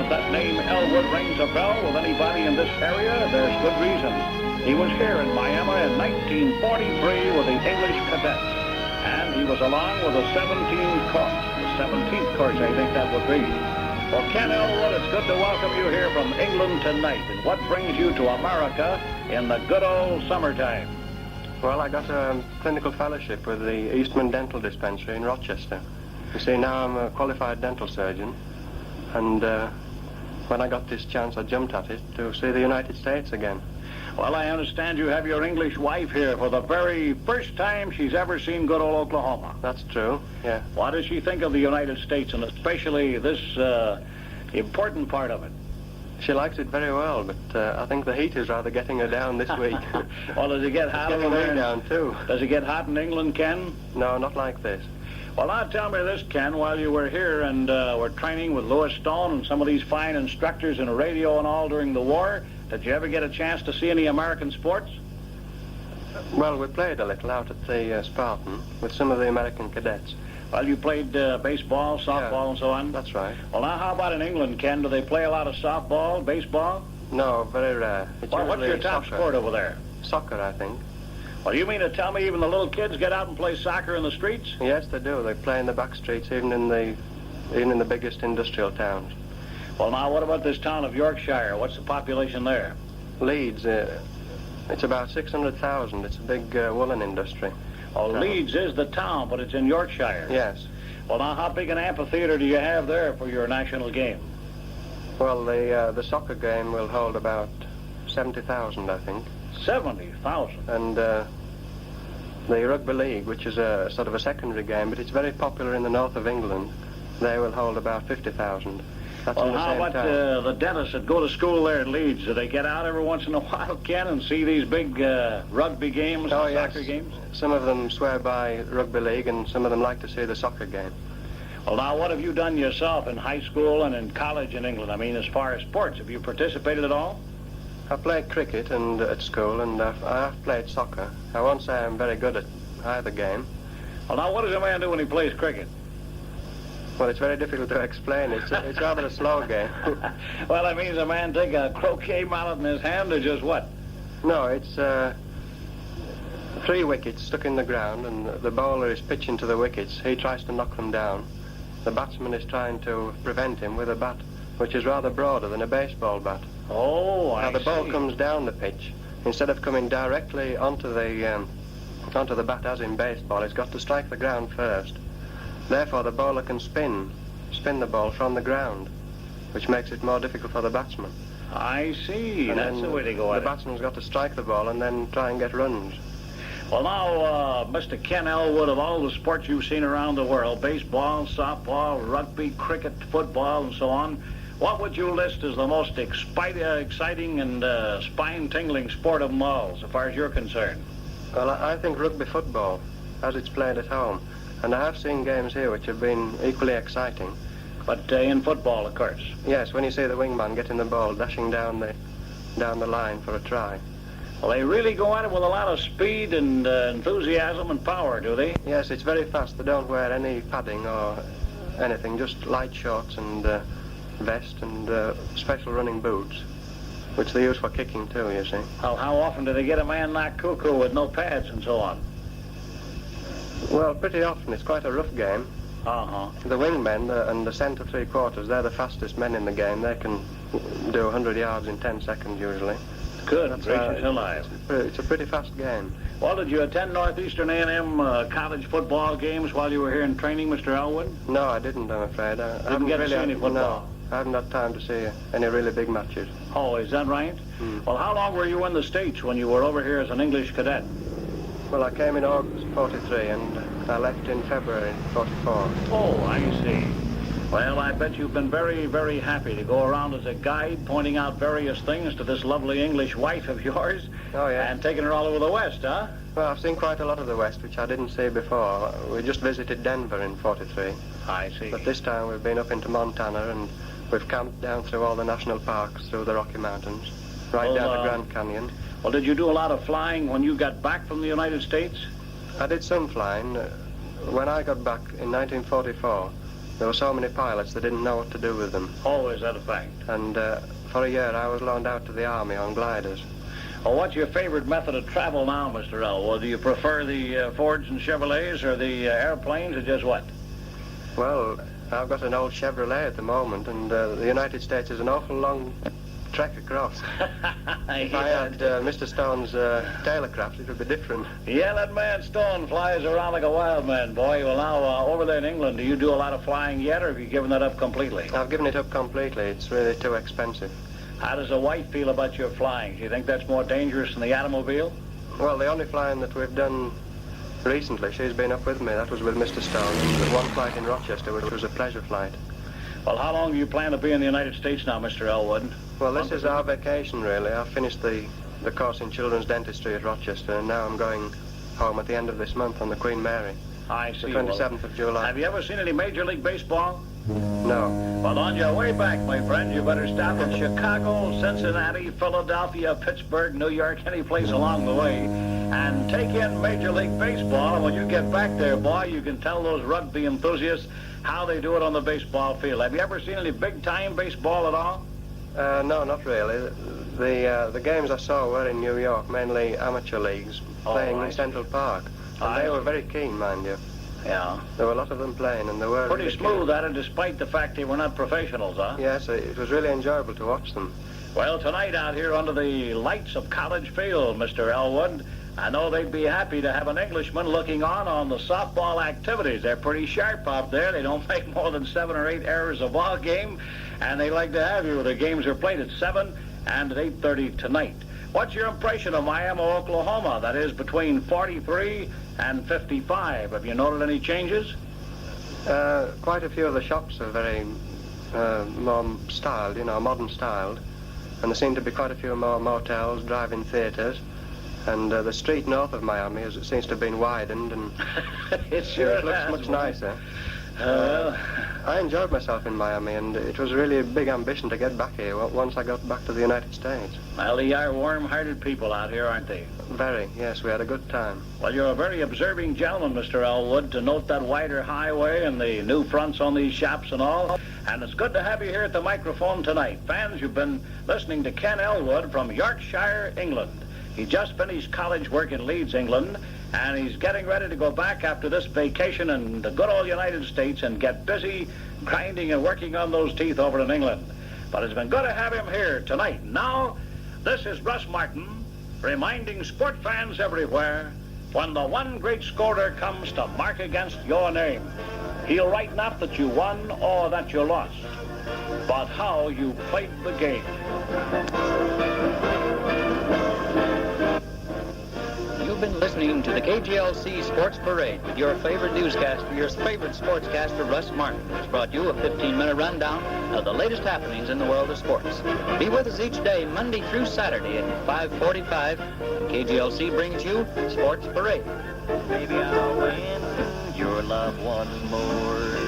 if that name Ellwood rings a bell with anybody in this area, there's good reason. He was here in Miami in 1943 with the English cadets, and he was along with the 17th course. The 17th course, I think that would be. Well, Ken Ellwood, it's good to welcome you here from England tonight. And what brings you to America in the good old summertime? Well, I got a clinical fellowship with the Eastman Dental Dispensary in Rochester. You see, now I'm a qualified dental surgeon, and when I got this chance, I jumped at it to see the United States again. Well, I understand you have your English wife here for the very first time she's ever seen good old Oklahoma. That's true, yeah. What does she think of the United States, and especially this important part of it? She likes it very well, but I think the heat is rather getting her down this week. Well, does it get hot over there? Down too. Does it get hot in England, Ken? No, not like this. Well, now tell me this, Ken, while you were here and were training with Louis Stone and some of these fine instructors in radio and all during the war, did you ever get a chance to see any American sports? Well, we played a little out at the Spartan with some of the American cadets. Well, you played baseball, softball, and so on? That's right. Well, now, how about in England, Ken? Do they play a lot of softball, baseball? No, very rare. Well, what's your top sport over there? Soccer, I think. Well, you mean to tell me even the little kids get out and play soccer in the streets? Yes, they do. They play in the back streets, even in the biggest industrial towns. Well, now, what about this town of Yorkshire? What's the population there? Leeds, it's about 600,000. It's a big woolen industry. Oh, Leeds is the town, but it's in Yorkshire. Yes. Well, now, how big an amphitheater do you have there for your national game? Well, the soccer game will hold about 70,000, I think. 70,000? And the rugby league, which is a sort of a secondary game, but it's very popular in the north of England, they will hold about 50,000. That's well, in the how same about town. The dentists that go to school there in Leeds? Do they get out every once in a while, Ken, and see these big rugby games and soccer games? Some of them swear by rugby league, and some of them like to see the soccer game. Well, now, what have you done yourself in high school and in college in England? I mean, as far as sports, have you participated at all? I played cricket and at school, and I have played soccer. I won't say I'm very good at either game. Well, now, what does a man do when he plays cricket? Well, it's very difficult to explain. It's rather a slow game. Well, that means a man take a croquet mallet in his hand, or just what? No, it's 3 wickets stuck in the ground, and the bowler is pitching to the wickets. He tries to knock them down. The batsman is trying to prevent him with a bat, which is rather broader than a baseball bat. Oh, I see. Now, the ball comes down the pitch. Instead of coming directly onto the bat as in baseball, it's got to strike the ground first. Therefore, the bowler can spin the ball from the ground, which makes it more difficult for the batsman. I see. And that's the way to go at it. The batsman's got to strike the ball and then try and get runs. Well, now, Mr. Ken Ellwood, of all the sports you've seen around the world, baseball, softball, rugby, cricket, football, and so on, what would you list as the most exciting and spine-tingling sport of them all, so far as you're concerned? Well, I think rugby football, as it's played at home. And I have seen games here which have been equally exciting. But in football, of course? Yes, when you see the wingman getting the ball, dashing down the line for a try. Well, they really go at it with a lot of speed and enthusiasm and power, do they? Yes, it's very fast. They don't wear any padding or anything, just light shorts and vest and special running boots, which they use for kicking too, you see. Well, how often do they get a man knocked cuckoo with no pads and so on? Well, pretty often. It's quite a rough game. Uh-huh. The wingmen and the centre three-quarters, they're the fastest men in the game. They can do 100 yards in 10 seconds usually. Good gracious alive. It's a pretty fast game. Well, did you attend Northeastern A&M college football games while you were here in training, Mr. Ellwood? No, I didn't, I'm afraid. I didn't get to see any football? No, I haven't had time to see any really big matches. Oh, is that right? Well, how long were you in the States when you were over here as an English cadet? Well, I came in August 43 and I left in February 44. Oh, I see. Well, I bet you've been very, very happy to go around as a guide, pointing out various things to this lovely English wife of yours. Oh, yeah. And taking her all over the West, huh? Well, I've seen quite a lot of the West, which I didn't see before. We just visited Denver in 43. I see. But this time we've been up into Montana and we've camped down through all the national parks, through the Rocky Mountains, right down to Grand Canyon. Well, did you do a lot of flying when you got back from the United States? I did some flying. When I got back in 1944, There were so many pilots they didn't know what to do with them. Oh, is that a fact? And for a year I was loaned out to the Army on gliders. Well, what's your favorite method of travel now, Mr. Ellwood? Do you prefer the Fords and Chevrolets or the airplanes or just what? Well, I've got an old Chevrolet at the moment, and the United States is an awful long trek across. If I had Mr. Stone's tailorcraft, it would be different. Yeah, that man Stone flies around like a wild man, boy. Well, now, over there in England, do you do a lot of flying yet, or have you given that up completely? I've given it up completely. It's really too expensive. How does the wife feel about your flying? Do you think that's more dangerous than the automobile? Well, the only flying that we've done recently, she's been up with me. That was with Mr. Stone. There was one flight in Rochester, which was a pleasure flight. Well, how long do you plan to be in the United States now, Mr. Ellwood? Well, this is our vacation, really. I finished the course in children's dentistry at Rochester, and now I'm going home at the end of this month on the Queen Mary. I see. The 27th of July. Have you ever seen any Major League Baseball? No. Well, on your way back, my friend, you better stop in Chicago, Cincinnati, Philadelphia, Pittsburgh, New York, any place along the way, and take in Major League Baseball. And when you get back there, boy, you can tell those rugby enthusiasts how they do it on the baseball field. Have you ever seen any big-time baseball at all? No, not really. The games I saw were in New York, mainly amateur leagues, playing in Central Park. And they were very keen, mind you. Yeah. There were a lot of them playing, and they were pretty smooth at it, despite the fact they were not professionals, huh? Yes, it was really enjoyable to watch them. Well, tonight out here under the lights of College Field, Mr. Ellwood, I know they'd be happy to have an Englishman looking on the softball activities. They're pretty sharp out there. They don't make more than 7 or 8 errors a ball game, and they like to have you. The games are played at 7 and at 8:30 tonight. What's your impression of Miami, Oklahoma? That is between 43 and 55. Have you noted any changes? Quite a few of the shops are very more styled, modern styled. And there seem to be quite a few more motels, drive-in theatres. And the street north of Miami seems to have been widened, and it sure looks much nicer. I enjoyed myself in Miami, and it was really a big ambition to get back here once I got back to the United States. Well, they are warm-hearted people out here, aren't they? Very, yes, we had a good time. Well, you're a very observing gentleman, Mr. Ellwood, to note that wider highway and the new fronts on these shops and all. And it's good to have you here at the microphone tonight. Fans, you've been listening to Ken Ellwood from Yorkshire, England. He just finished college work in Leeds, England, and he's getting ready to go back after this vacation in the good old United States and get busy grinding and working on those teeth over in England. But it's been good to have him here tonight. Now, this is Russ Martin reminding sport fans everywhere, when the one great scorer comes to mark against your name, he'll write not that you won or that you lost, but how you played the game. You've been listening to the KGLC Sports Parade with your favorite newscaster, your favorite sportscaster, Russ Martin, who's brought you a 15-minute rundown of the latest happenings in the world of sports. Be with us each day, Monday through Saturday at 5:45. KGLC brings you Sports Parade. Maybe I'll win your love once more.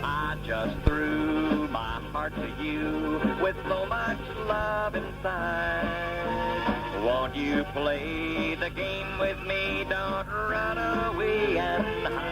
I just threw my heart to you with so much love inside. Won't you play the game with me? Don't run away and hide.